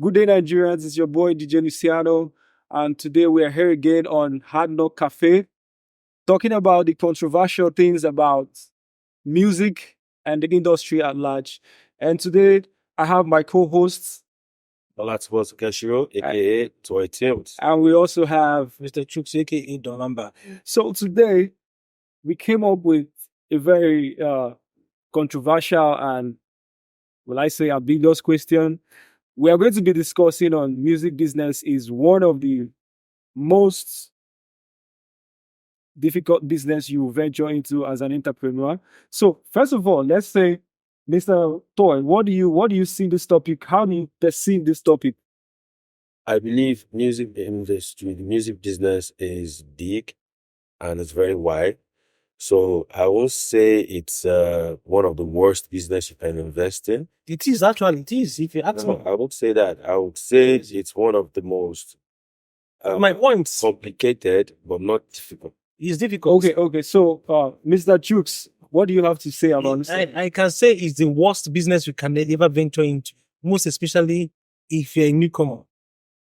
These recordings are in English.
Good day, Nigerians. It's your boy DJ Luciano, and today we are here again on Hard Knock Cafe, talking about the controversial things about music and the industry at large. And today I have my co-hosts, Olatunbosun Keshiro, aka Toy Tunes. and we also have. Mr. Chooks, aka Donamba. So today we came up with a very controversial and, will I say, ambiguous question. We are going to be discussing on music business is one of the most difficult business you venture into as an entrepreneur. So first of all, let's say, Mr. Toy, what do you see this topic? How do you perceive this topic? I believe music industry, the music business is big and it's very wide. So I would say it's one of the worst business you can invest in. It is actually, it is. If you ask me, I would say that. I would say it's one of the most my points complicated but not difficult. is difficult. Okay. So, Mr. Chooks, what do you have to say about this? I can say it's the worst business you can ever venture into, most especially if you're a newcomer.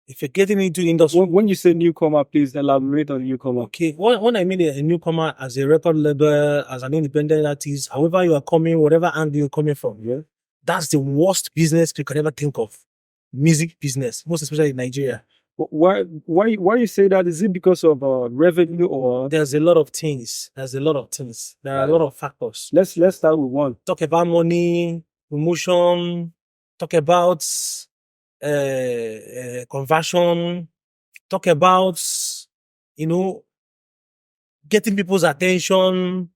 If you're getting into the industry. When you say newcomer, please elaborate on newcomer. Okay, when I mean a newcomer as a record label, as an independent artist, however you are coming, whatever angle you're coming from, yeah, that's the worst business you could ever think of. Music business, most especially in Nigeria. Why you say that? Is it because of revenue or? There's a lot of things. There are a lot of factors. Let's start with one. Talk about money, promotion, talk about conversion, talk about, getting people's attention.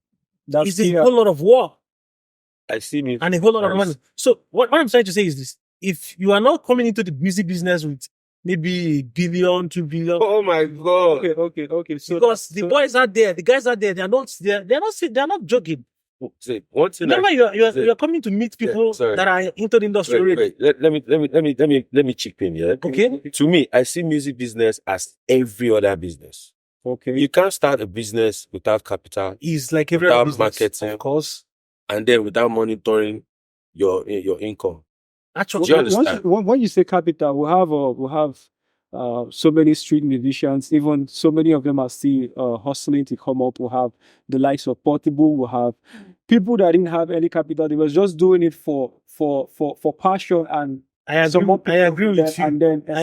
It's a whole lot of work I see me. and a whole lot of money. So what I'm trying to say is this: if you are not coming into the music business with maybe $1 billion, $2 billion, Oh my God. Okay. So because the boys out there, the guys out there, they're not joking. See, one thing Remember, you're coming to meet people sorry. that are into the industry already. Let me chip in here. Okay. To me, I see music business as every other business. Okay. You can't start a business without capital It's like every Without other business, marketing. of course. and then without monitoring your income. Actually, Do you understand? When you say capital, we have so many street musicians. Even so many of them are still hustling to come up. We have the likes of Portable. We have people that didn't have any capital. They was just doing it for passion and I agree with you. and then I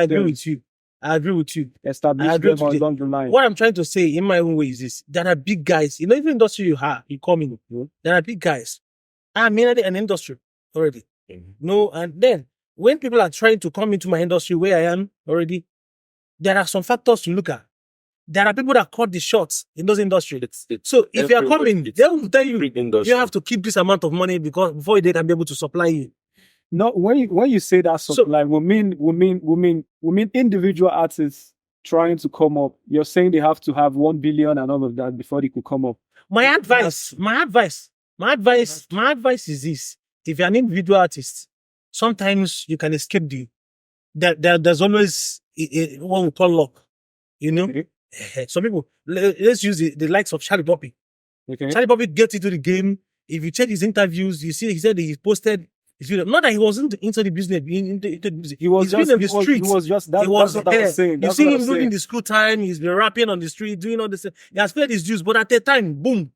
agree with you. I agree with you. establish I agree them with you. along the line. What I'm trying to say in my own way is this: there are big guys. In every industry you come in, there are big guys. I'm in an industry already. No, and then when people are trying to come into my industry where I am already, there are some factors to look at. There are people that cut the shots in those industries. It's So if you are everywhere. coming, It's they will tell you every industry. you have to keep this amount of money before they can be able to supply you. No, when you say that supply, we mean individual artists trying to come up. You're saying they have to have 1 billion and all of that before they could come up. My advice is this: if you're an individual artist, sometimes you can escape there's always what we call luck. Okay. Some people, let's use the likes of Charlie Poppy. Okay. Charlie Poppy gets into the game. If you check his interviews, you see he said he posted his video. Not that he wasn't into the business, into the music. He was He's just been in the he was- streets. He was just that. He was That's what I there. was saying. You That's see what I him was during saying. the school time. He's been rapping on the street, doing all this. He has paid his dues, but at the time, boom.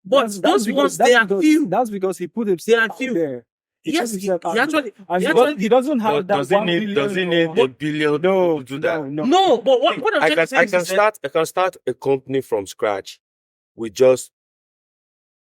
But those ones, they are few. That's because he put They himself are out few. there. He Yes, put he himself out actually, there. And he because actually, he doesn't have that Does he 1 need billion $1 billion No, to do that? no. no. But what I'm I trying to say is that can start a company from scratch with just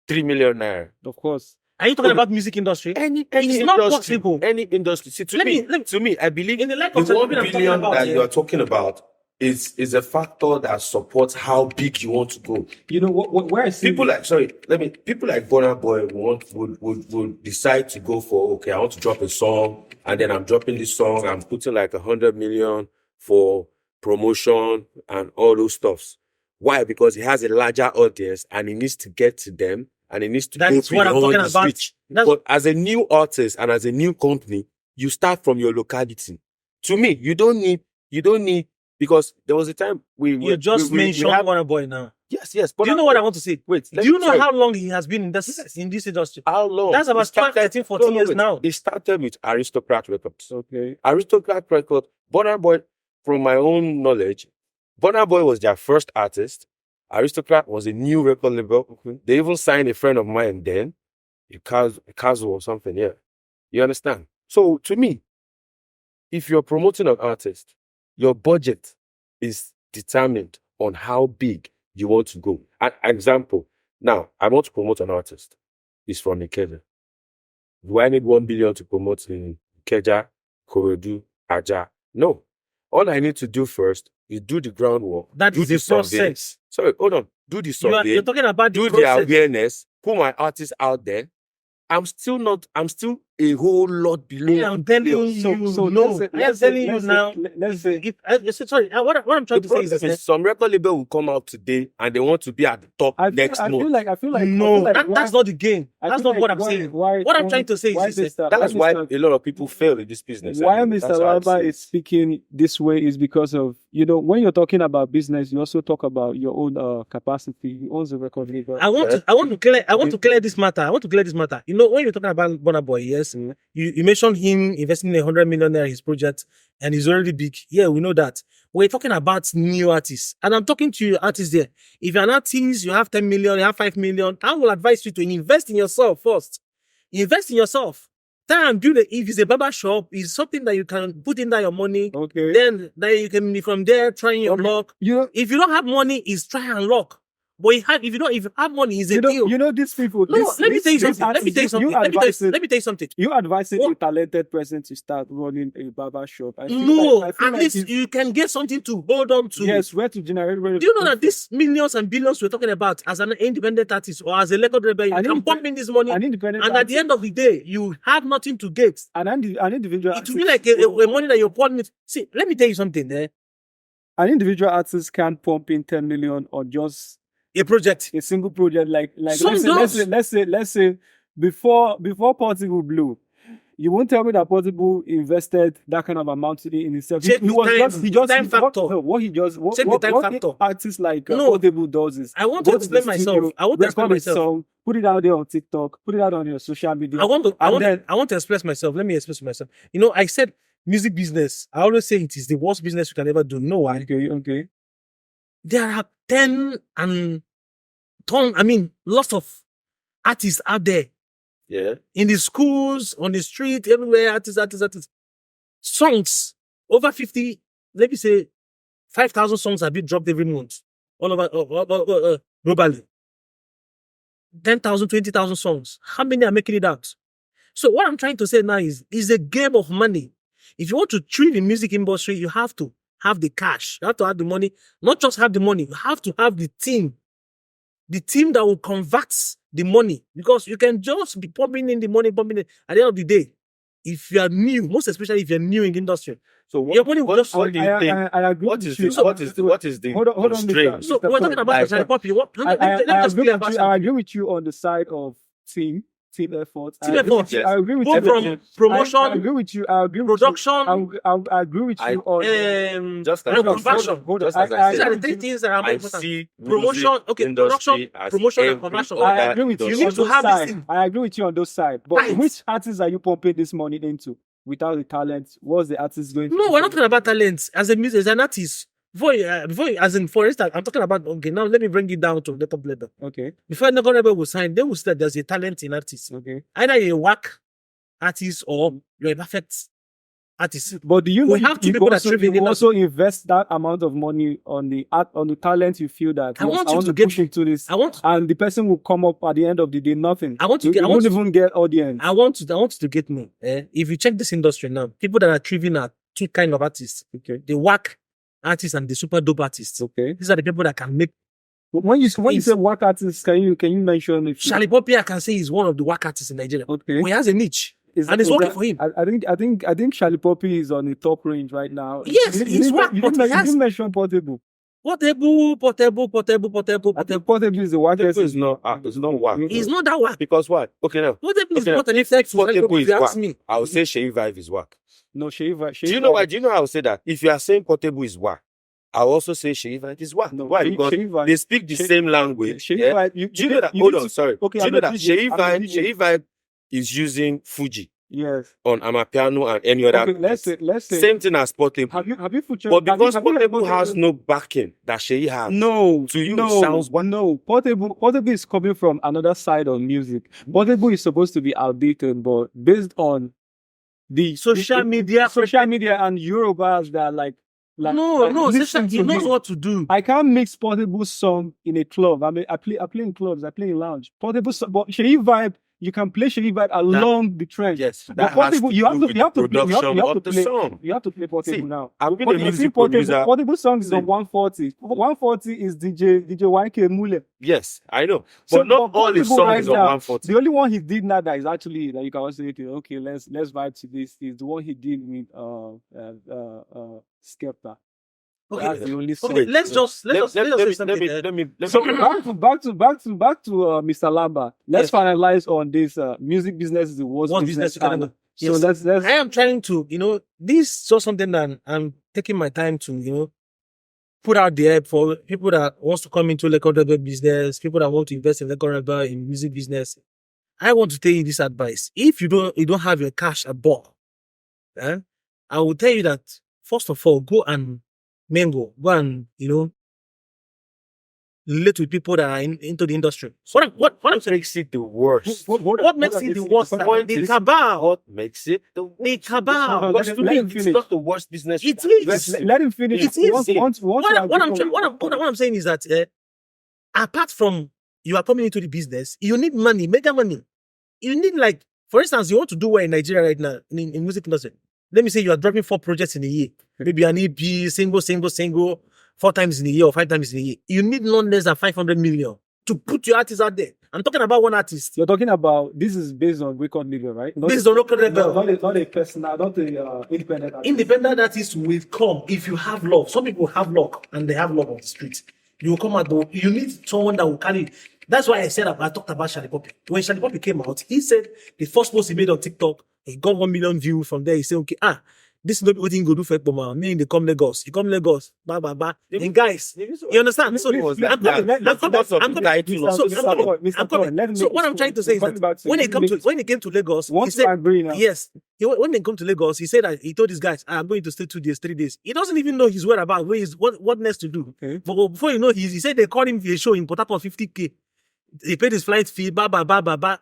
3 million naira. Of course. are you talking about music industry? Any It's not industry, possible. any industry. See, Let me- to me, I believe In the light the of 1 something I'm talking billion about that here. you are talking about is a factor that supports how big you want to go. You know what? Where I see People like Burna Boy would decide to go for, okay, I want to drop a song, and then I'm dropping this song, I'm putting like 100 million for promotion and all those stuffs. Why? Because he has a larger audience and he needs to get to them and he needs to That's go what I'm beyond talking his about. reach. That's- But as a new artist and as a new company, you start from your locality. To me, you don't need Because there was a time You just mentioned Burna Boy now. Yes. Do you know what I want to say? Wait. Do you know how long he has been in this industry? How long? That's about 12, 13, 14 years now. It started with Aristocrat Records. Okay. Aristocrat Records. Burna Boy, from my own knowledge, Burna Boy was their first artist. Aristocrat was a new record label. Okay. They even signed a friend of mine then, a Kazu or something. Yeah, you understand. So to me, if you're promoting an artist, your budget is determined on how big you want to go. An example, now I want to promote an artist. It's from Ikeja. Do I need 1 billion to promote in Ikeja, Korodu, Aja? No. All I need to do first is do the groundwork. That is the process. Sorry, hold on. Do the survey. You're talking about the do process. the awareness. Put my artists out there. I'm still a whole lot below. Yeah, I'm telling you. I'm telling you now. Let's say Sorry, what I'm trying to say is this. Some record label will come out today and they want to be at the top next month. I feel like no, that's not the game. That's not what I'm saying. What I'm trying to say is this. That's why a lot of people fail in this business. Why Mr. Laba is speaking this way is because of, when you're talking about business, you also talk about your own capacity. He owns a record label. I want to clear this matter. When you're talking about Burna Boy, yes, you mentioned him investing in $100 million in his project, and he's already big. Yeah, we know that. We're talking about new artists, and I'm talking to you artists there. If you're an artist, you have 10 million, you have 5 million. I will advise you to invest in yourself first. Invest in yourself. Try and build if it's a barber shop, it's something that you can put in there your money. Okay. Then you can be from there trying your luck. If you don't have money, it's try and luck. But if you have money, it's a deal. These people. Let me tell you something. You advising a talented person to start running a barber shop. At least you can get something to hold on to. Yes, where to generate revenue. Do you know that these millions and billions we're talking about as an independent artist or as a record label, you can pump in this money, and at the end of the day, you have nothing to get. An individual. It will be like a money that you're pouring it. See, let me tell you something there. An individual artist can't pump in 10 million on just a single project. Like let's say before Portable blew, you won't tell me that Portable invested that kind of amount in himself. Artists like Portable does is I want to explain myself. Put it out there on TikTok, put it out on your social media. I want to express myself. Let me express myself. I said music business. I always say it is the worst business you can ever do. No, why? Okay. There are lots of artists out there. Yeah. In the schools, on the street, everywhere, artists. Songs, over 50, let me say, 5,000 songs have been dropped every month. All over, globally. 10,000, 20,000 songs. How many are making it out? So what I'm trying to say now is a game of money. If you want to treat the music industry, you have to have the cash. You have to have the money. Not just have the money. You have to have the team. The team that will convert the money. Because you can just be pumping in the money. At the end of the day, if you are new, most especially if you're new in the industry, so your money will just... What do you think? I agree. What is the hold on, constraint? So we're talking about Charlie Poppy. I agree with you on the side of team effort. Team effort. I agree with both you. From promotion. I agree with you. I agree with production. I agree with you on just like conversion. Just as I These said, are the three things that are I important. see Promotion, production, promotion, and conversion. I agree with you. You need to have this thing. I agree with you on those sides. But Right. which artists are you pumping this money into? Without the talent, what's the artist going to No, do? we're not talking about talent. As an artist, for instance, I'm talking about, okay, now let me bring it down to the top level. Okay. Before the label will sign, they will say that there's a talent in artists. Okay. Either you're a whack artist or you're a perfect artist. But do you We have to people that also, thrive in you the also invest that amount of money on the talent you feel that I want you to push into this, and the person will come up at the end of the day nothing. You won't even get audience. I want you to get me. If you check this industry now, people that are thriving are two kind of artists. Okay. The whack artists and the super dope artists. Okay. These are the people that can make. When you say whack artists, can you mention if Charlie Poppy, I can say is one of the whack artists in Nigeria. Okay. He has a niche. And it's working for him. I think Charlie Poppy is on the top range right now. Yes, he's work. You didn't mention Portable. Portable. Portable is the whack. It's not whack. It's not that whack. Because what? Okay, now. Portable is not an effect. Portable is whack. I would say Sheyi Vibe is whack. No, Sheyi Vibe. Do you know why? Do you know how I would say that? If you are saying Portable is whack, I'll also say Sheyi Vibe is whack. No, Why? Sheyi- Because Sheyi Vibe- they speak the Sheyi- same language. Sheyi Yeah? Vibe, Do you know that? you Hold need on, to- sorry. Okay, Do you I'm know a that DJ, Sheyi I'm a Vibe, DJ. Sheyi Vibe is using Fuji Yes. on Amapiano and any other. Okay, let's say. Same thing as Portable. Have you featured? But have because you heard Portable has no backing that Sheyi has. No, To you, it no, sounds what? no. Portable is coming from another side of music. Portable is supposed to be outdated, but based on the Social media. social media and Yorubas that are like No, listen he to knows him. what to do. I can't mix Portable song in a club. I play in clubs. I play in lounge. Portable, but Sheyi Vibe, you can play Sheyi Vibe along the trend. Yes, But that has Portable, to you do have to with you have the to play, production you have of to the play song. you have to play Portable See, now. I've been But a you see music Portable, producer. Portable songs is See. on 140. 140 is DJ YK Mule. Yes, I know. So, But not all his Portable songs right is on now, 140. the only one he did now that is actually that you can also say, okay, let's vibe to this is the one he did with Skepta. Okay, That's the only song. okay. Let's just say something. So back to Mr. Lamba. Let's Yes. finalize on this. Music business is the worst What business. business you can And ever- So Yes. let's I am trying to, this is just something that I'm taking my time to, put out there for people that wants to come into record label business, people that want to invest in record label in music business. I want to tell you this advice. If you don't have your cash above, I will tell you that first of all, go and mingle, go and relate with people that are into the industry. So what I'm saying, makes it the worst? what makes it the worst? The cabal. What makes it the worst? The cabal. Because to Let me, him it's finish. not the worst business. It is. let him finish. It is. Once What I'm saying is that apart from you are coming into the business, you need money, mega money. You need, like, for instance, you want to do well in Nigeria right now in music industry. Let me say you are dropping 4 projects in a year, maybe an EP, single, 4 times in a year or 5 times in a year. You need not less than 500 million to put your artist out there. I'm talking about one artist. You're talking about this is based on record label, right? Based on record label. Not a personal, not a independent artist. Independent artists will come if you have love. Some people have luck and they have love on the street. You will come out, though. You need someone that will carry. That's why I talked about Shali Poppy. When Shali Poppy came out, he said the first post he made on TikTok, he got 1 million views from there. He said, okay, this is not what he go do for Ekpoma. Me, they come Lagos. He come Lagos. Ba. And guys, you understand? So what I'm trying to say is that when he came to Lagos, he said, yes, when they come to Lagos, he said that he told his guys, I'm going to stay 2 days, 3 days. He doesn't even know his whereabouts, what next to do. Okay. But before you know, he said they called him for a show in Port Harcourt 50K. He paid his flight fee,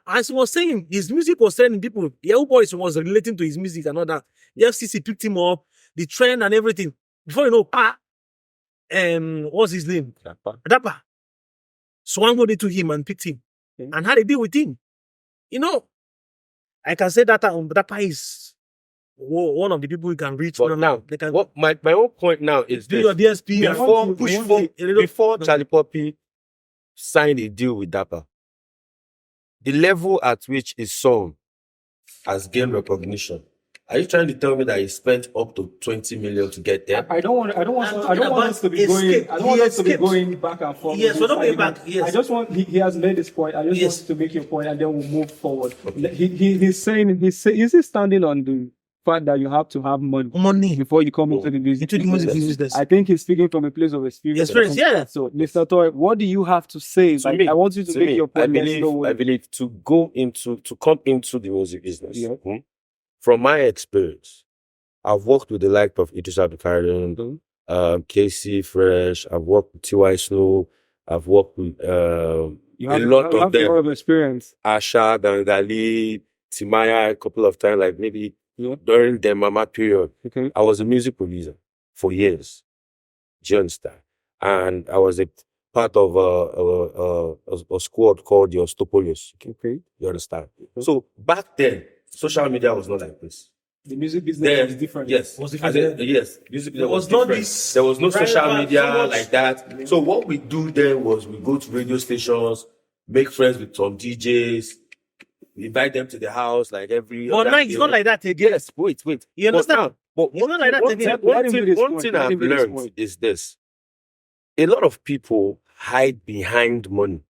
As he was saying, his music was sending people. Yahoo Boys was relating to his music and all that. The FCC picked him up, the trend and everything. Before you know, what's his name? Dapper. Swango to him and picked him. Okay. And had a deal with him. I can say that Dapper is one of the people you can reach. But now, they can what my own point now is do your this. DSP Before Charlie Poppy signed a deal with Dapper, the level at which his song has gained recognition. Are you trying to tell me that he spent up to 20 million to get there? I don't want us to be going back and forth. Yes, we're not going back. Yes. I just want he has made this point. I just want to make your point and then we'll move forward. Okay. He's saying is he standing on the fact that you have to have money before you come into the music business. I think he's speaking from a place of experience. Yeah. So, Mr. Toy, what do you have to say? I want you to make your point. I believe to come into the music business. Yeah. From my experience, I've worked with the like of Idris Abdulkarim, KC Fresh. I've worked with T.Y. Snow. I've worked with a lot of them. A lot of experience. Asha, Dangali, Timaya a couple of times, like maybe during the Mama period. Okay. I was a music producer for years. Do you understand? And I was a part of a squad called the Ostopolios. Okay. You understand? So back then, social media was not like this. The music business was different. Yes. Was different. Yes. Music business was not different. this. There was no social media so like that. So what we do then was we go to radio stations, make friends with some DJs, invite them to the house like every. But now it's not like that again. Yes. Wait. You understand? But It's not like that again. One thing I've learned is this. A lot of people hide behind money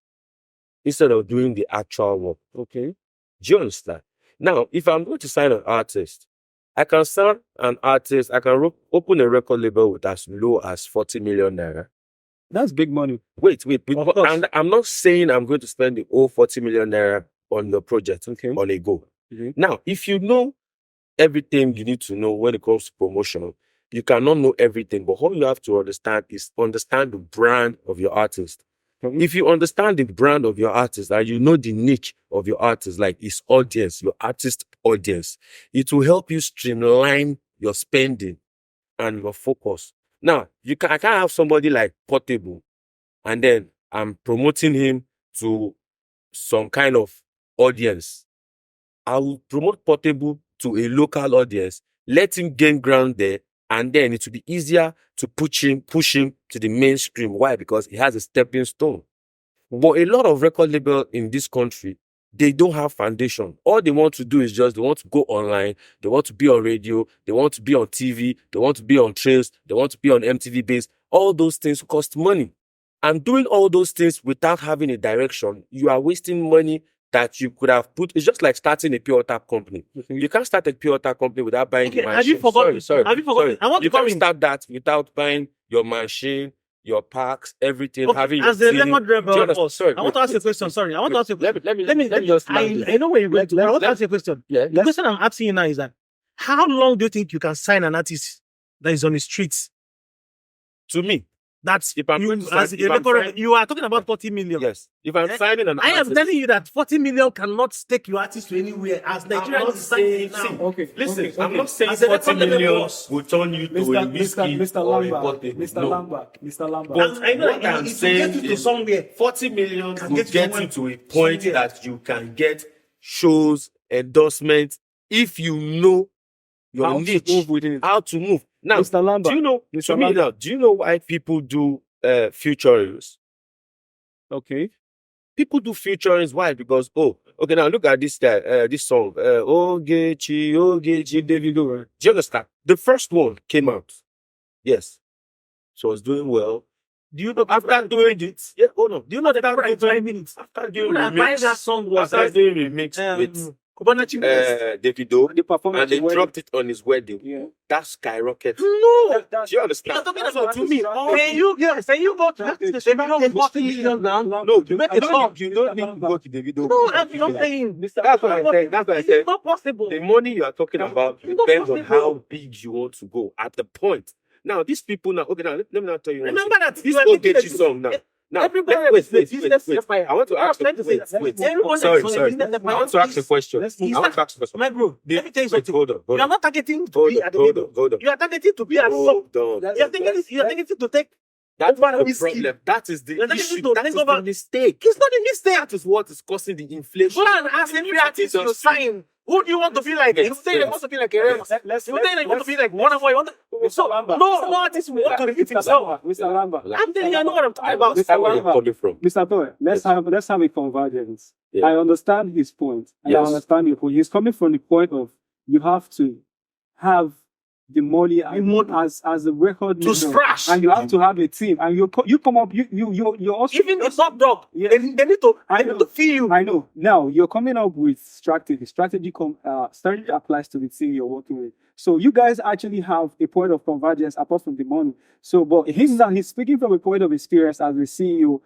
instead of doing the actual work. Okay. Do you understand? Now, if I'm going to sign an artist, I can sign an artist. I can open a record label with as low as 40 million naira. That's big money. Wait. Of course. And I'm not saying I'm going to spend the whole 40 million naira on the project, Okay. on a go. Mhm. Now, if you know everything you need to know when it comes to promotion, you cannot know everything, but all you have to understand is understand the brand of your artist. Mhm. If you understand the brand of your artist and you know the niche of your artist, like his audience, your artist audience, it will help you streamline your spending and your focus. Now, I can't have somebody like Portable and then I'm promoting him to some kind of audience. I will promote Portable to a local audience, let him gain ground there, and then it will be easier to push him to the mainstream. Why? Because he has a stepping stone. But a lot of record labels in this country, they don't have foundation. All they want to do is they want to go online, they want to be on radio, they want to be on TV, they want to be on trails, they want to be on MTV base. All those things cost money. And doing all those things without having a direction, you are wasting money that you could have put. It's just like starting a pure water company. You can't start a pure water company without buying the Okay, machine. have you forgotten? Sorry. Have you forgotten? I want You to come can't in. start that without buying your machine, your packs, everything, Okay, having as your the team. record Do you rebel understand? boss, Sorry, I want to ask you a question. Sorry, I want to ask you a question. let me just land I know where you're going to. But I want to let- ask you a question. Yeah, The question I'm asking you now is that how long do you think you can sign an artist that is on the streets? to me, That's if I'm you going to as sign- a if I'm record rebel, sign- you are talking about 40 million. yes. If I'm Eh, signing an I am artist, telling you that 40 million cannot take your artist to anywhere as Nigeria not is signing saying- now. see, Okay. listen, okay, I'm okay. not saying As a 40 record label million boss. will turn you to a Mr. whiskey Mr. or a Lambert, Portable. Mr. No. Lambert, Mr. Lambert. But I know what that I'm it will saying get you to is somewhere. 40 million Can will get you get somewhere. you to a point Somewhere. that you can get shows, endorsements, if you know your How to niche, move within it. how to move. Now, Mr. Lambert, do you know, Mr. to me Lambert. now, do you know why people do featurings? Okay. People do featurings. Why? Because, okay, now look at this guy, this song, Ogechi, Davido. Right? Do you understand? The first one came out. Yes. So was doing well. Do you know after doing it? Yeah, hold on. Do you know that after 5 minutes? After doing remix, that song was after doing remix with Cubana Chief. Davido, The performance and they wedding. dropped it on his wedding. Yeah. That skyrocket. No. Do you understand? You're talking That's about what to me. I'm Can you go to That's the the Davido with 40 million now? No, You make a song. you don't need to go to Davido. No, I'm not saying. That's what I said. That's what I said. It's not possible. The money you are talking about depends on how big you want to go at the point. Now, these people now, okay, now let me now tell you one Remember thing. that This you are making Ogechi a- song now. Now, Everybody wait. is a business empire. I want to I'm ask trying to say wait. that. Everyone Sorry. is a business I empire. want to ask a question. Let's I move want to ask a question. My bro, let me tell you something. Hold on. You are not targeting to Hold be on, at the hold middle. on, hold on. You are targeting to be at the top. Hold on. You are thinking to take. That's over the whiskey. problem. That is the You're targeting issue. to That take is over. the mistake. It's not a mistake. That is what is causing the inflation. Go and ask every artist you sign. Who do you want to be like? You say you want to be like a Remus. You say you want to be like one of you want to. So no artist will want to repeat himself. Mr. Lambert. I'm telling you, I know what I'm talking about. That's where you're coming from. Mr. Toy, let's have a convergence. Yeah. I understand his point. And I Yes. understand your point. He's coming from the point of you have to have the money as a record To label, splash. and you have to have a team, and you come up you're also Even the top dog, Yeah. they need to. I They know. need to feel you. I know. Now you're coming up with strategy. Strategy applies to the team you're working with. So you guys actually have a point of convergence apart from the money. So, but he's speaking from a point of experience as a CEO,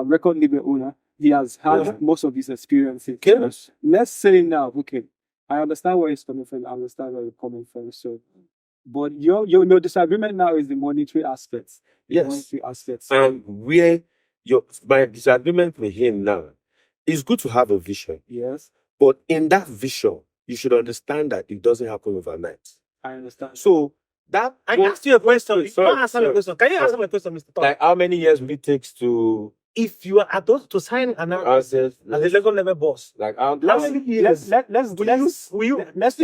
record label owner. He has had most of his experiences. Yes. Let's say now, okay, I understand where he's coming from. I understand where you're coming from. So, but your disagreement now is the monetary aspects. The Yes. monetary aspects. And where my disagreement with him now is good to have a vision, Yes, but in that vision, you should understand that it doesn't happen overnight. I understand. So that I one- asked you a question. You Sorry, can't answer my sorry. question. Can you answer my question, Mr. Tom? like how many years will it take to If you are adult to sign an artist access? as a legal level boss, Like how Let's get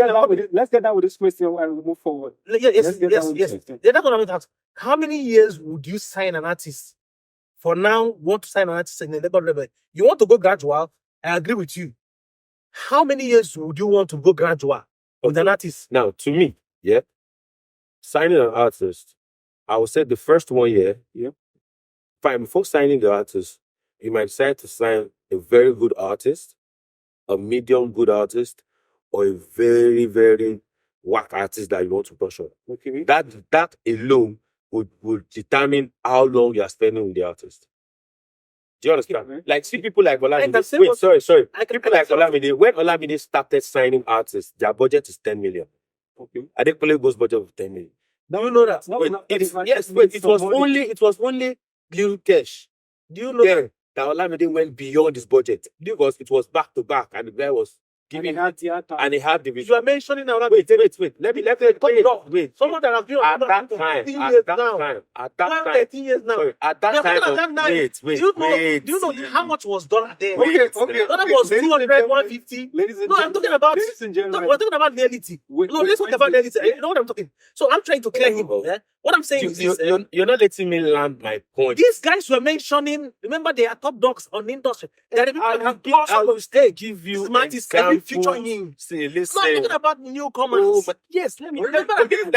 down with it. Let's get down with this question and we'll move forward. yes, Let's get yes, down with yes. it. That's what I'm going to ask. How many years would you sign an artist? For now, want to sign an artist in a legal level. You want to go gradual? I agree with you. How many years would you want to go gradual with an artist? Now, to me, signing an artist, I would say the first 1 year, fine, before signing the artist, you might decide to sign a very good artist, a medium good artist, or a very, very whack artists that you want to push on. Okay. That alone would determine how long you are spending with the artist. Do you understand? Okay. Like, see people like can say Olamide. Wait, what- sorry. I can People like Olamide, when Olamide started signing artists, their budget is 10 million. Okay. Adekunle Gold's budget was 10 million. Do you know that? Wait, it was only Lil Kesh. Do you know that Olamide went beyond his budget because it was back to back, and the guy was giving, and he had the You vision. are mentioning now. Wait. Let me wait. Someone that has been At that time, 13 years now. Sorry, at that time, Do you know how much was dollar then? Wait. Dollar was 200, 150. Ladies and No, I'm talking about. ladies and gentlemen. No, we're talking about reality. No, let's talk about reality. You know what I'm talking. So I'm trying to clear him. Oh. Yeah? What I'm saying is this, You're not letting me land my point. these guys were mentioning. Remember, they are top dogs on the industry. They are the people that have plus I will stage. give you Smartest every future examples. him. See, No, listen. I'm talking about newcomers. Oh, but yes, let me Let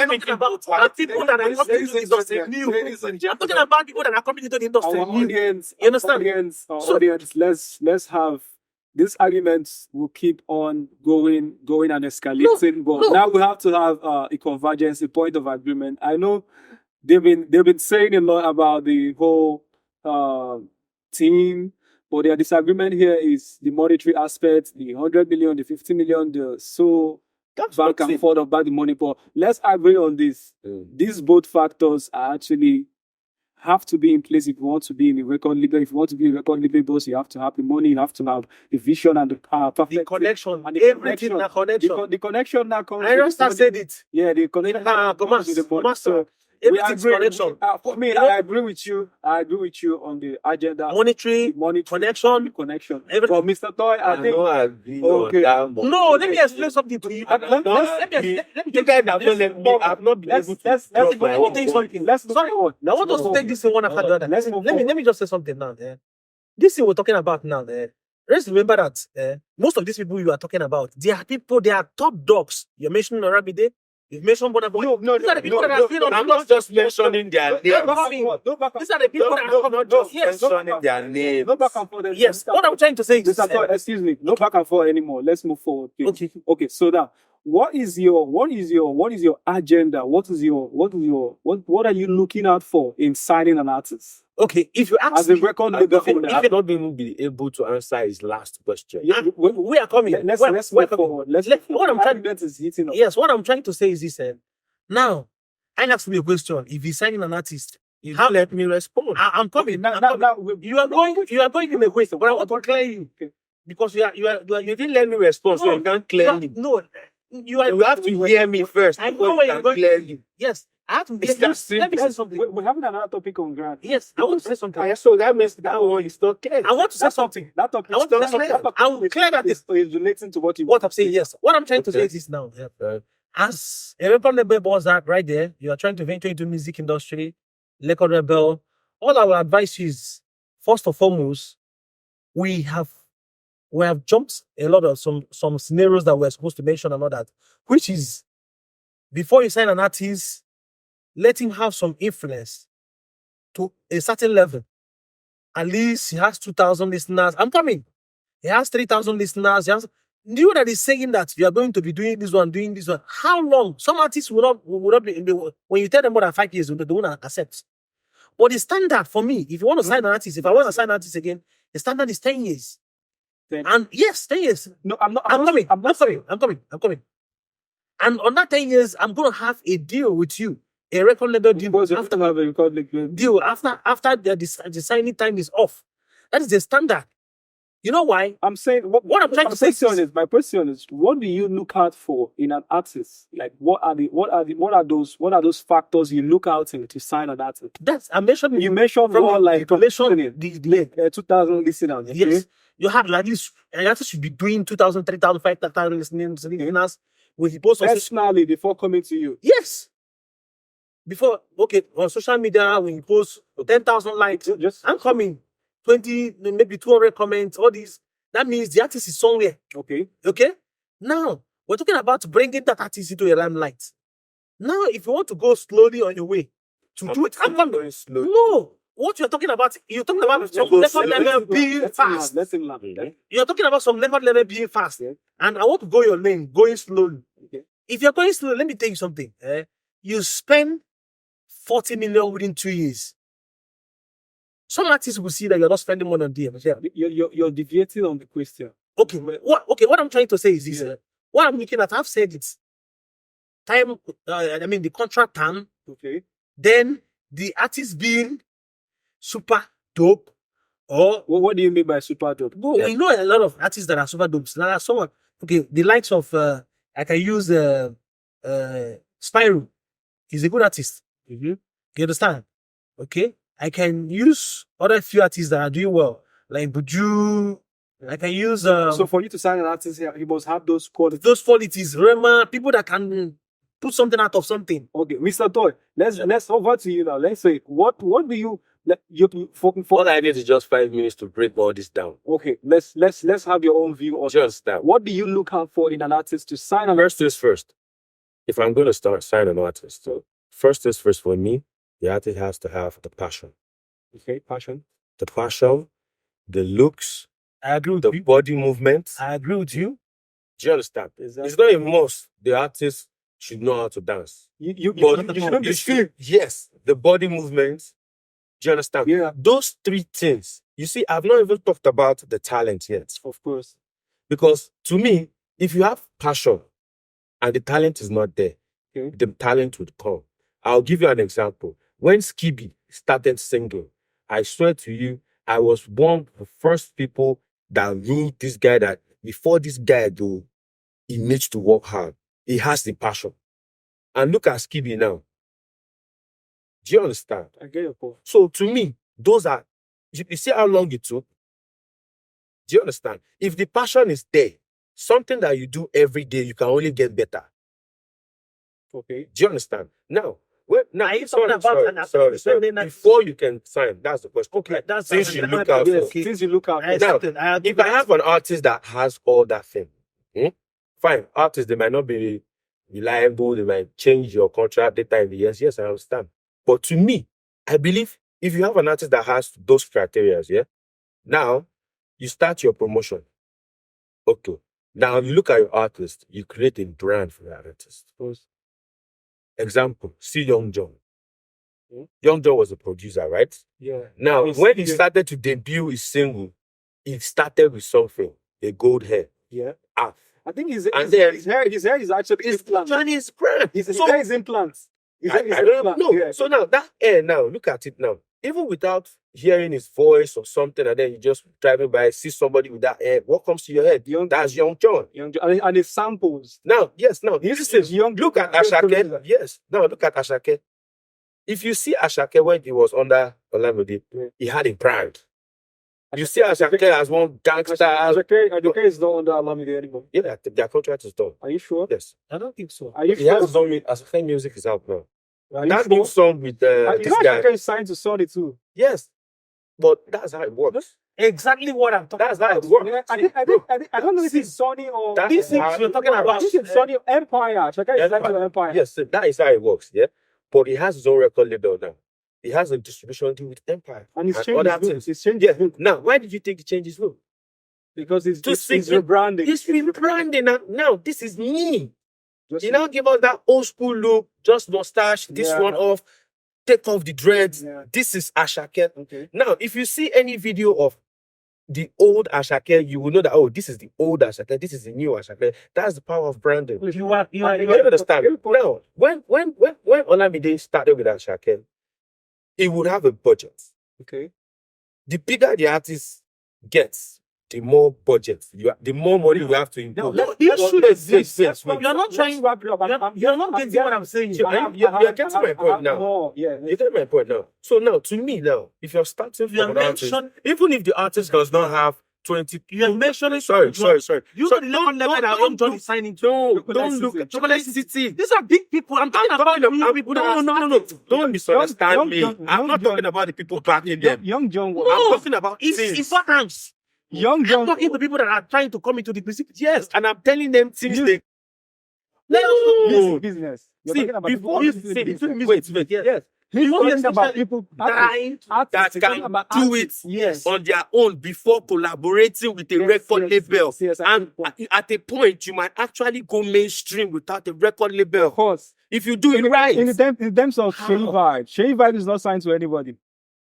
me talking about people that are coming into the industry new. Ladies and I'm talking about people that are coming into the industry our new. audience, You understand? Our So- audience, let's have these arguments will keep on going and escalating. But no. now we have to have a convergence, a point of agreement. I know they've been saying a lot about the whole team, but their disagreement here is the monetary aspect, the 100 million, the 50 million, the so back and forth about the money. But let's agree on this. These both factors are actually have to be in place if you want to be in a record label. If you want to be a record label boss, you have to have the money, you have to have the vision and the perfect The connection, and the everything connection. na connection. The connection now comes. I with just the said it. yeah, the connection comes with the money. So we Everything's agree. connection. For me, You know? I agree with you. I agree with you on the agenda. Monetary Money connection. connection. Everything. For Mr. Toy, I think Okay. Okay. No, let me explain something to you. Let me You guys have not let me. I've not been able to drop my own point. Let's move Sorry. forward. Now, I want us to take this thing one after the other. Let's move Let me just say something now. This thing we're talking about now. Let's remember that most of these people you are talking about, they are top dogs. You're mentioning Oramide. You've mentioned Bonaboy. No, These are the people that are still on I'm the not just mentioning their names. These are the people that are Not just Yes. mentioning their names. No back and forth. Yes. What I'm trying to say is Mr. Toy, excuse me. No back and forth anymore. Let's move forward. Okay. So now, what is your agenda? What are you looking out for in signing an artist okay. If you ask as a me, record label owner? I've not been able to answer his last question. we are coming. Let's We're move coming. forward. What I'm trying. Argument is hitting up. Yes, what I'm trying to say is this. Now, I ask me a question. If he's signing an artist, How let me respond? I'm coming. Okay, I'm coming. now, You are going in a way, but I want to clear you because you You didn't let me respond, so you can't clear me. No, you are. You have to hear me first. I know before where you you're can going. clear you. Yes, I have to. It's that Let me say something. we're having another topic on ground. Yes, I want to say something. So that means that one is not clear. I want to say something. That topic. I want to say something. I will clear that is relating to what you what I'm saying. Yes, what I'm trying to say Okay. is this now. As a record label boss that right there, you are trying to venture into music industry, record label. All I will advise you is, first and foremost, we have jumped a lot of some scenarios that we're supposed to mention and all that, which is before you sign an artist, let him have some influence to a certain level. At least he has 2,000 listeners. I'm coming. He has 3,000 listeners. He has, you that is saying that you are going to be doing this one. How long? Some artists will not be, when you tell them more than 5 years, they won't accept. But the standard for me, if you want to sign an artist, if I want to sign an artist again, the standard is 10 years. 10. And yes, 10 years. No, I'm not. I'm coming. I'm not saying. I'm coming. And on that 10 years, I'm going to have a deal with you. A record label deal. After have a record label Deal after the signing time is off. That is the standard. You know why? I'm saying What I'm trying to say is my question is, what do you look out for in an artist? Like, what are those factors you look out in to sign an artist? that's I mentioned You mentioned from more like the 2,000 listeners. Okay? Yes, you have like this. An artist should be doing 2,000, 3,000, 5,000 listeners when he posts on Personally, before coming to you. yes. Before on social media when you post 10,000 likes, Just I'm coming 20, maybe 200 comments. All these that means the artist is somewhere. okay. Okay. Now we're talking about bringing that artist into a limelight. Now, if you want to go slowly on your way to do it, I'm going slow. no. What you're talking about, you're talking about some record level being fast. Let him land. You're talking about some record level being fast. Yeah. And I want to go your lane, going slowly. Okay. if you're going slow, let me tell you something. You spend 40 million within 2 years. Some artists will see that you're not spending money on them. Yeah. You're deviating on the question. Okay, what I'm trying to say is this. What I'm looking at, I've said it. Time, the contract term, Okay. then the artist being super dope, or What do you mean by super dope? you know a lot of artists that are super dope. There are some, okay, the likes of I can use Spyro. He's a good artist. Mm-hmm. You understand? Okay, I can use other few artists that are doing well, like Buju. I can use So for you to sign an artist here, you must have those qualities. those qualities. Rema, people that can put something out of something. Okay, Mr. Toy, let's over to you now. Let's say what do you for All I need is just 5 minutes to break all this down. okay, let's have your own view on Just that. what do you look out for in an artist to sign an First things first. If I'm going to start sign an artist, so first things first for me, the artist has to have the passion. okay, passion. The passion, the looks, I agree with the you. body movement. I agree with you. Do you understand? Exactly. It's not a must. The artist should know how to dance. You But shouldn't be seen. yes, the body movements. Do you understand? Yeah, Those three things. You see, I've not even talked about the talent yet. of course. Because to me, if you have passion and the talent is not there, Okay. the talent would come. I'll give you an example. When Skibby started singing, I swear to you, I was one of the first people that ruled this guy that before this guy do, he needs to work hard. He has the passion. And look at Skibby now. Do you understand? I get your point. So to me, those are, you see how long it took? Do you understand? If the passion is there, something that you do every day, you can only get better. Okay. Do you understand? Now, Are you talking about an sorry. artist? Before you can sign, that's the question. Okay, that's Since you look out for. Since you look out I for accept it. I agree If I with have an artist that has all that thing, fine. Artists, they might not be reliable, they might change your contract data in the years. Yes, I understand. But to me, I believe if you have an artist that has those criteria, now you start your promotion. Okay. Now you look at your artist, you create a brand for that artist. Suppose. Example, see Young John. Young John was a producer, right? Yeah. Now, Yes, when he yeah. started to debut his single, he started with something, a gold hair. Yeah. Ah, I think And then- his hair is actually it's implants. Chinese brand. His So- hair is implants. His I hair is don't implants. know. Yeah. So now that hair now, look at it now. Even without hearing his voice or something, and then you just driving by, see somebody with that hair, what comes to your head? That's Young John. And his samples. Now, yes, now This this is is Young look at John. Ashake. Yes, now look at Ashake. If you see Ashake when he was under Olamide, Yeah. he had a brand. You see Ashake as one gangster. Ajake is not under Alamide anymore. Yeah, their contract is done. Are you sure? Yes. I don't think so. Are you He has sure? his own Ashake music is out now. Are you That sure? new song with You this know guy. Ajake is signed to Sony too. Yes, but that's how it works. Exactly what I'm talking That's how about. it works. I don't know if it's Sony or That This is is how you're it talking works. about. I think it's Sony or Empire. Ajake is signed to Empire. Yes, so that is how it works. Yeah, but he has his own record label now. He has a distribution deal with Empire And he's and changed other his look. things. He's changed Yeah. his look. Now, why did you think he changed his look? Because it's Just it's think- rebranding. It's rebranding now. Now, this is me. Just- He now give us that old school look, just mustache, this Yeah. one off, take off the dreads. Yeah. This is Ashake. Okay. Now, if you see any video of the old Ashake, you will know that, oh, this is the old Ashake, this is the new Ashake. That's the power of branding. You are You understand? Now, when Olamide started with Ashake, he would have a budget. Okay. The bigger the artist gets, the more budget the more money you have to input. No, the issue is this. Yes, You're not trying. You're not getting what I'm saying. You're getting my point now. Yeah. You get my point now. So now, to me now, if you're starting You from an artist, mentioned. even if the artist does not have 20, You are mentioning. sorry. You know the level that Young John is signing to. Don't look at Chocolate City. These are big people. I'm talking about new people. that are No. Don't misunderstand Young me. John- I'm Young not John- talking about the people backing them. Young John. No. I'm talking about It's things. important. Young I'm John. talking to people that are trying to come into the precipice. Yes, and I'm telling them things You- they No. Business. You're see talking about before people- you say Between wait, music. yes. He's Not talking about especially people trying to- artists. that He's talking can about do artists. it Yes. on their own before collaborating with a Yes, record yes, label. yes, yes, And at a point, you might actually go mainstream without a record Of label. course. If you do it right. In terms of How? Shay Vibe, Shay Vibe is not signed to anybody.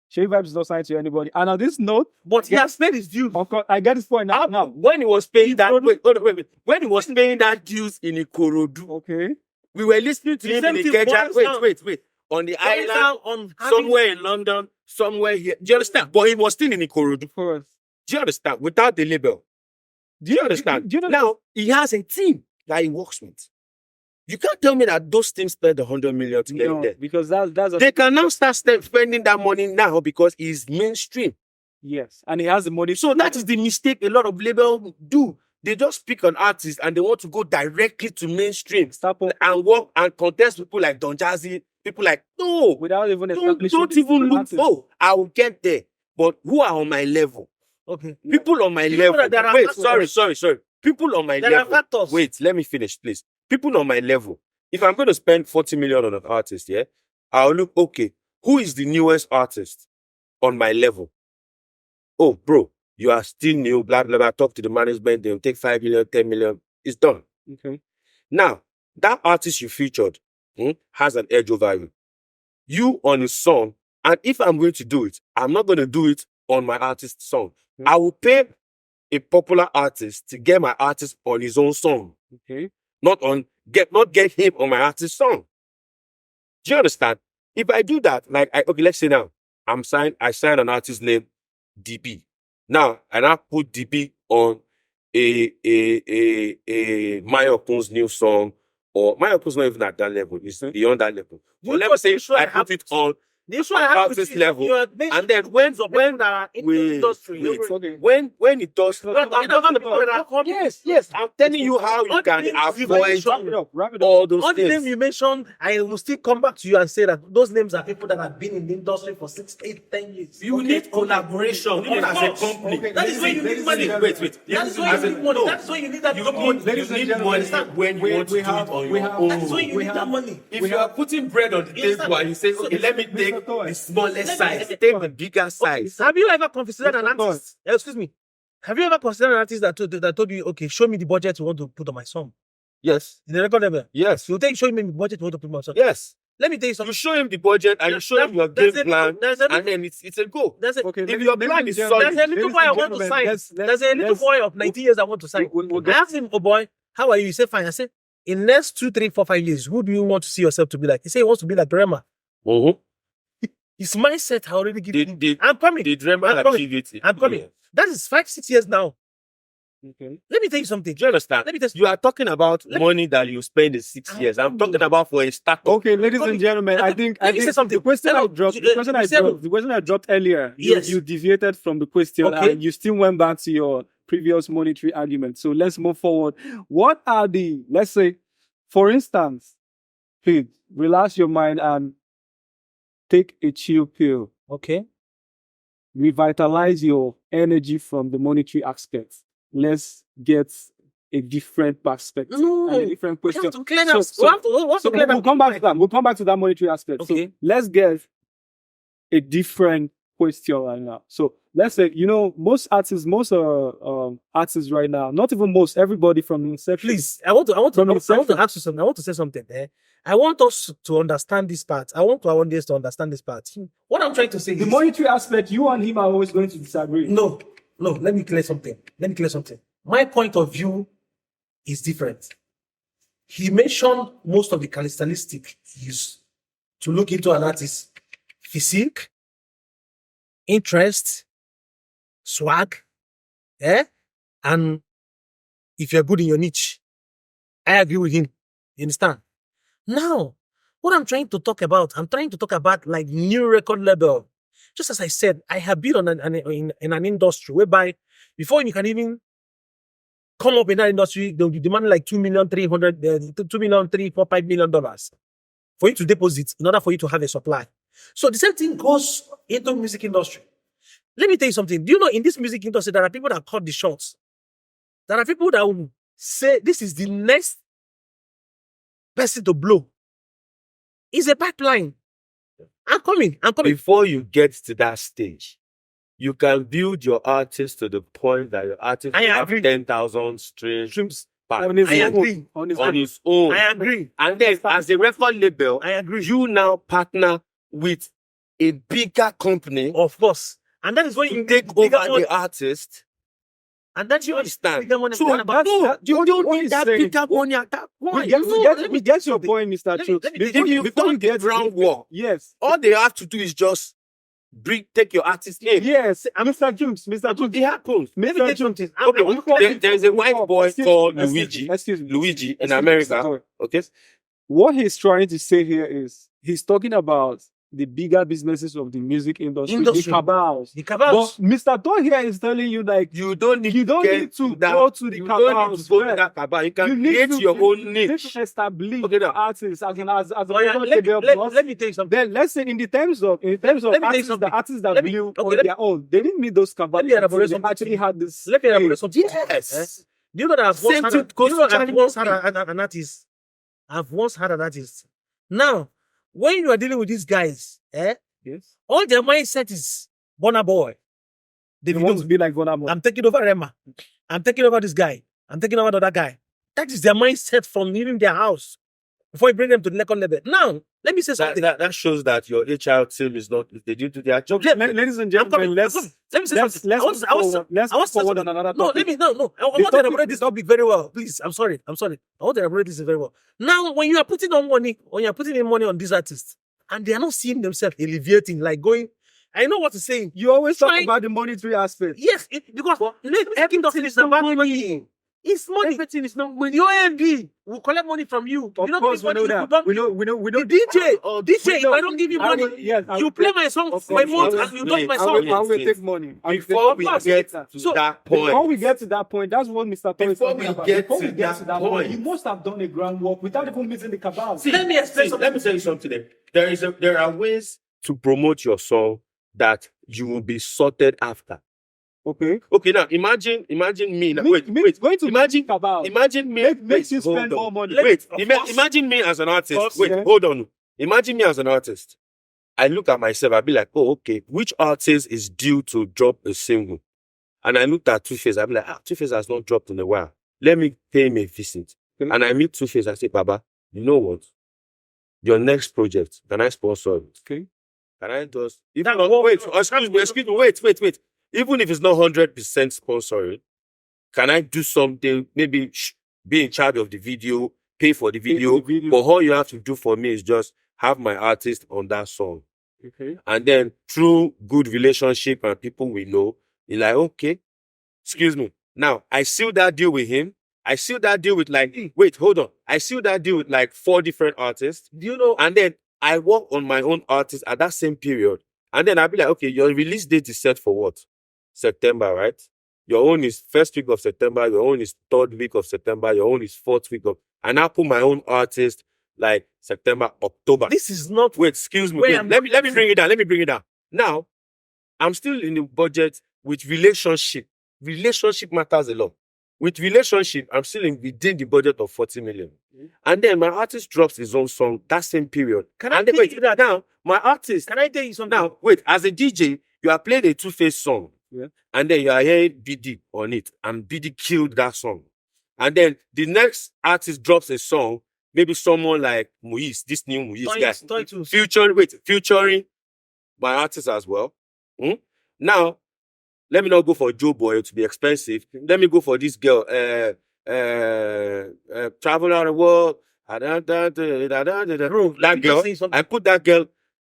Shay Vibe is not signed to anybody. And on this note, But he has paid his due. of course, I get this point now. Now, when he was paying that, wait. When he was paying that dues in Ikorodu, Okay. we were listening to The him same in thing Ikeja. boils down- Wait. On the Boils island, down on having- somewhere in London, somewhere here. Do you understand? But he was still in Ikorodu. Of course. Do you understand? Without the label. Do you understand? Do you know Now, he has a team that he works with. You can't tell me that those teams spend 100 million to get No, there. because that's a, They can now start spending that money now because it's mainstream. yes, and he has the money. So that is the mistake a lot of labels do. They just pick an artist and they want to go directly to mainstream and work and contest people like Don Jazzy, people like, no, without even don't establishing even look, artists. oh, I will get there. But who are on my level? Okay. People on my You know level. that there are Wait, factors. sorry. People on my There are level. factors. Wait, let me finish, please. People on my level. If I'm going to spend 40 million on an artist, yeah, I'll look, okay, who is the newest artist on my level? Oh, bro, you are still new, blah, blah, blah. Talk to the management, they'll take 5 million, 10 million. It's done. Okay. Now, that artist you featured has an edge over you. You on a song, and if I'm going to do it, I'm not going to do it on my artist's song. I will pay a popular artist to get my artist on his own song, Okay. not get him on my artist's song. Do you understand? If I do that, like okay, let's say now I signed an artist named DP. Now, and I put DP on a Mayokun's new song, or Mayokun's not even at that level, it's beyond that level. But let me say I put it on The issue I have with artist you, level, you are based and then on when people that are in the industry, Okay. when it does, I'm talking about the people that are coming. yes, I'm telling you how you All the can names you avoid mentioned, Wrap it up. all those all the names things. you mentioned, I will still come back to you and say that those names are people that have been in the industry for 6, 8, 10 years. You need collaboration, even as a company. Okay. That is why you need money. Wait. That is why you need money. That is why you need that You money. need money when you want to do it on your own. That is why you need that money. If you are putting bread on the table and you say, okay, let me take the smallest size, take the bigger size. Have you ever considered an Mr. artist? Excuse me. Have you ever considered an artist that told you, okay, show me the budget you want to put on my song? Yes. In the record level. Yes. You show me the budget you want to put on my song. Yes. Let me tell you You something. show him the budget and you show him your game plan, There's a and then it's a go. there's a, Okay. If your plan is solid, there's a little boy I want to sign. There's a little boy of 19 years I want to sign. We'll I get asked him, oh boy, how are you? He said, fine. I said, in next 2, 3, 4, 5 years, who do you want to see yourself to be like? He said he wants to be like Rema. His mindset I already given him. Did I'm coming. Rema I'm coming. achieve it? I'm coming. That is 5, 6 years now. Okay. Let me tell you something. Do you understand? Let me tell you. You are talking about money that you spend in 6 years. I'm talking about for a startup. Okay, ladies and gentlemen, I think Let me say something. the question Hello, the question I dropped earlier, Yes. you deviated from the question Okay. and you still went back to your previous monetary argument. So let's move forward. What are the, let's say, for instance, please relax your mind and take a chill pill. Okay. Revitalize your energy from the monetary aspect. Let's get a different perspective No. and a different We question. have to clear So- that. so- We have to So clear we'll that. come back to that. We'll come back to that monetary aspect. Okay. So let's get a different question right now. So let's say, most artists right now, not even most, everybody from the inception. Please, I want to From ask you inception. something. I want to say something there. I want us to understand this part. I want our audience to understand this part. What I'm trying to say The is monetary aspect, you and him are always going to disagree. no. Let me clear something. My point of view is different. He mentioned most of the characteristics used to look into an artist: physique, interest, swag, and if you're good in your niche. I agree with him. You understand? Now, what I'm trying to talk about like new record label. Just as I said, I have been in an industry whereby before you can even come up in that industry, they'll be demanding like $2 million, $2 million, $3, $4, $5 million for you to deposit in order for you to have a supply. So the same thing goes into music industry. Let me tell you something. Do you know in this music industry there are people that cut the shots? There are people that will say this is the next person to blow. It's a pipeline. I'm coming. Before you get to that stage, you can build your artist to the point that your artist I have agree. 10,000 streams per On his I own. agree. On his on own. his own. I agree. And then as a record label, I agree. you now partner with a bigger company Of course. And that is when to you take over the artist. And that's You you understand? bigger money. So But you don't what need he's that saying. bigger money at that point. We get your point, Mr. let me- Chooks. let me- If you Before don't get groundwork, yes. all they have to do is just take your artist name. Yes. Mr. Chooks. Mr. Chooks. It happens. let me Mr. tell you Chooks. something. Okay, there's a white boy called Luigi. Excuse me. Luigi in Excuse me, America. Mr. Toy. Okay. What he's trying to say here is he's talking about the bigger businesses of the music industry. The cabals. The cabals. But Mr. Toy here is telling you like You don't need you don't get need to that- go to the you don't need cabals. to go to first. that cabal. You can You need create to- your own You need niche. to establish Okay, now. artists as a Oh, yeah, record let, label let, boss. let me tell you something. Then let's say in terms of let me tell you artists, something. the artists that Let me- blew okay, on let me- their own, they didn't need those cabals. Let me elaborate They something. actually had this. Let me elaborate something. Yes. Do you know that I've Same once thing had, goes you know to that I've Charlie once had Murphy. an artist. I've once had an artist. Now, when you are dealing with these guys, Yes. all their mindset is Burna Boy. They want to be like Bonamo. I'm taking over Rema. I'm taking over this guy. I'm taking over the other guy. That is their mindset from leaving their house before you bring them to the next level. Now, let me say something. That shows that your HR team is not. They didn't do their job. Yeah, Ladies and I'm gentlemen, coming. let's Let me say let's something. let's I want- move I want- forward. Let's I want move forward something. on another No, topic. let me no. I The want to topic- elaborate this topic very well. Please, I'm sorry. I want to elaborate this very well. Now, when you are putting in money on these artists, and they are not seeing themselves elevating, like going, I know what to say. You always talk Fine. about the monetary aspect. Yes, because everything is about money. It's money. Everything is not money. Your AMD will collect money from you. Of You don't course, give we know money, that. you don't We give- know. The DJ, DJ, if know. I don't give you I money, will- yes, I you will play play- my song of for a course, month I will- and you don't my I song. will- I will take money. I will Before take we money. get to So, that Before point, we get to that point, that's what Mr. Toy is Before talking we about. get Before to we get to that that point, point, you must have done a groundwork without even meeting the cabal. Let me explain something. Let me tell you something. There are ways to promote your song that you will be sorted after. Okay. Okay, now imagine me. Now, wait. Going to Imagine cabal. Imagine me. Makes you wait, hold spend on. more money. Wait, Of course. imagine me as an artist. course, Wait, yeah. hold on. Imagine me as an artist. I look at myself, I'll be like, oh, okay, which artist is due to drop a single? And I looked at Two-Face, I'll be like, Two-Face has not dropped in a while. Let me pay him a visit. Okay. And I meet Two-Face, I say, Baba, you know what? Your next project, can I sponsor it? Okay. Can I just... That Even, work- wait, excuse me, wait. Even if it's not 100% sponsoring, can I do something, maybe be in charge of the video, pay for the video, but all you have to do for me is just have my artist on that song. Okay. And then through good relationship and people we know, you're like, okay, excuse me. Now, I seal that deal with him. I seal that deal with wait, hold on. I seal that deal with 4 different artists. Do you know? And then I work on my own artist at that same period. And then I'll be like, okay, your release date is set for what? September, right? Your own is first week of September. Your own is third week of September. Your own is fourth week of... And I put my own artist September, October. This is not. Wait, excuse me. Wait, Wait, let me bring it down. Let me bring it down. Now, I'm still in the budget with relationship. Relationship matters a lot. With relationship, I'm still within the budget of 40 million. And then my artist drops his own song that same period. Can I and then, tell wait, you that? now, my artist... Can I tell you something? Now, wait, as a DJ, you are playing a Two-Face song. Yeah. And then you are hearing BD on it. And BD killed that song. And then the next artist drops a song, maybe someone like Muiz, this new Muiz guy. Featuring my artist as well. Now, let me not go for Joe Boy to be expensive. Let me go for this girl, travel around the world. That girl, I put that girl,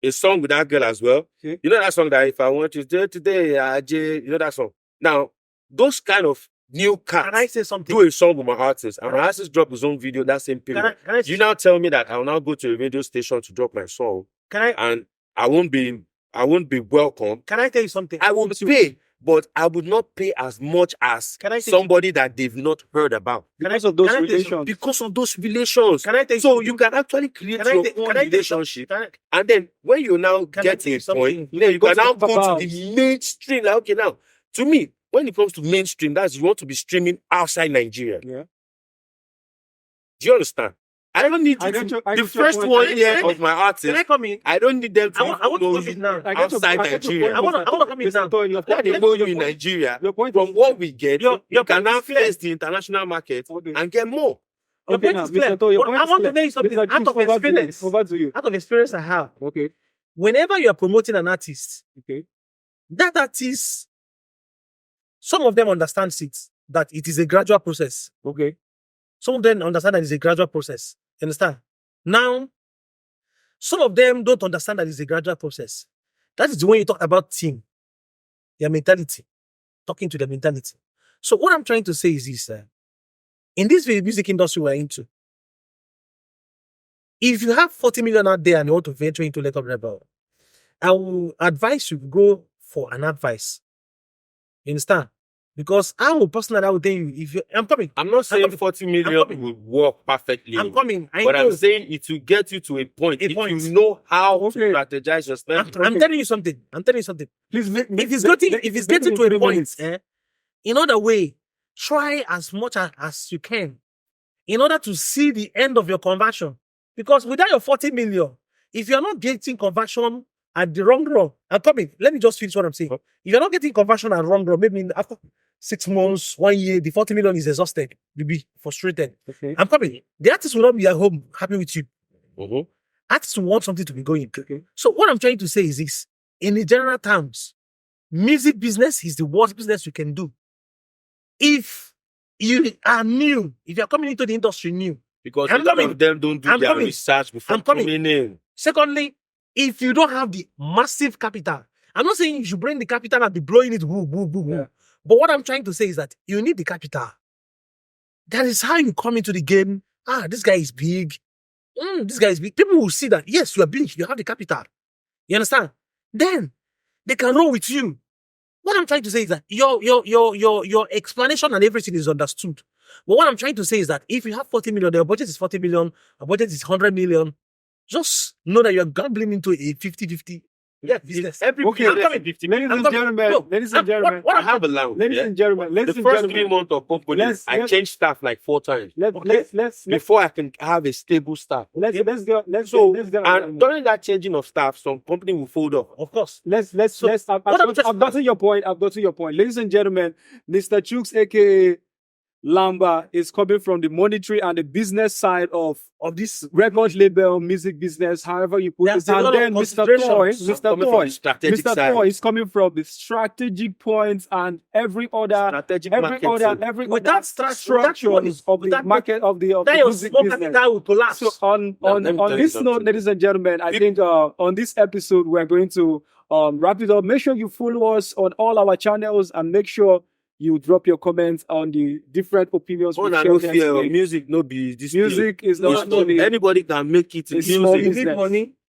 a song with that girl as well. Okay. You know that song that if I want you today, you know that song. Now, those kind of new cats Can I say something? do a song with my artist, and my artist drop his own video that same period. Can I You now tell me that I'll now go to a radio station to drop my song, and I won't be welcome. Can I tell you something? I will pay, but I would not pay as much as Can I say somebody that they've not heard about. Because of those can I tell you relations. Because of those relations. Can I tell you So something? you can actually create Can I your tell- own can I tell you relationship. Can And then when you now Can I get tell to you a something? point, then you Go can to now the go to cabals. the mainstream. Like, okay, now, to me, when it comes to mainstream, that's you want to be streaming outside Nigeria. Yeah. Do you understand? I don't need I you get to, your- I the get your first point. one here Can I- of my Can I artist. come in? I don't need them to I want to know come in you now. I get your- outside I get your Nigeria. point, I wanna come in Mr. now. Toyin, your Let point- them your know point- you in Nigeria. Your point From is- what we get, Your you point can now is clear. face the international market Okay. and get more. Your Okay, point now, is clear. Mr. Toyin, your But point I is want to clear. tell you something Mr. out Chooks, of experience. Over to you. Out of experience I have. Okay. Whenever you are promoting an artist, Okay. that artist, some of them understand it, that it is a gradual process. Okay. Some of them understand that it's a gradual process. You understand? Now, some of them don't understand that it's a gradual process. That is when you talk about team, their mentality, talking to their mentality. So what I'm trying to say is this: in this music industry we're into, if you have 40 million out there and you want to venture into Let Up Rebel, I will advise you to go for an advice. You understand? Because I will personally, I will tell you, if you, I'm coming. I'm not saying coming. 40 I'm million coming. will work perfectly. I'm coming. I But know. I'm saying it will get you to a point. A If point. you know how Okay. to strategize your spending. I'm telling you something. I'm telling you something. Please, If it's getting to a point, in other way, try as much as you can in order to see the end of your conversion. Because without your 40 million, if you're not getting conversion at the wrong run, I'm coming. Let me just finish what I'm saying. If you're not getting conversion at wrong run, maybe after 6 months, 1 year, the 40 million is exhausted. You'll be frustrated. Okay. I'm coming. The artist will not be at home happy with you. Mhm. Artists will want something to be going. Okay. So what I'm trying to say is this: in the general terms, music business is the worst business you can do. If you are new, if you're coming into the industry new. Because I'm a lot coming. of them don't do I'm their coming. research before I'm coming. coming in. Secondly, if you don't have the massive capital, I'm not saying you should bring the capital and be blowing it woo, woo, woo, woo. Yeah. But what I'm trying to say is that you need the capital. That is how you come into the game. This guy is big. This guy is big. People will see that, yes, you are big, you have the capital. You understand? Then they can roll with you. What I'm trying to say is that your explanation and everything is understood. But what I'm trying to say is that if you have 40 million, your budget is 40 million, your budget is 100 million, just know that you're gambling into a 50-50 business. Every Okay. business I'm coming. is 50. Ladies and coming. gentlemen, No, ladies and gentlemen, what I I'm have a lounge. ladies yeah? and gentlemen, ladies The and first gentlemen, 3 months of company, let's- I let's- changed staff like 4 times let's before I can have a stable staff. let's go. So, Let's go. and during that changing of staff, some company will fold up. Of course. So, I've gotten your point. Ladies and gentlemen, Mr. Chooks, aka Lamba, is coming from the monetary and the business side of this record label music business, however you put There's it. a lot And of then Mr. Toy, considerations. Coming from the strategic Mr. side. Toy is coming from the strategic points and every other Strategic marketing. Without structures of the without- market of the Then your music small business. capital will collapse. So on Now, let me tell you this note, something. ladies and gentlemen, I think on this episode we're going to wrap it up. Make sure you follow us on all our channels and make sure you drop your comments on the different opinions. Oh, we no, share no here fear. today. Music, no be this. Music is not It's not, only anybody can make it in It's small music. You need money.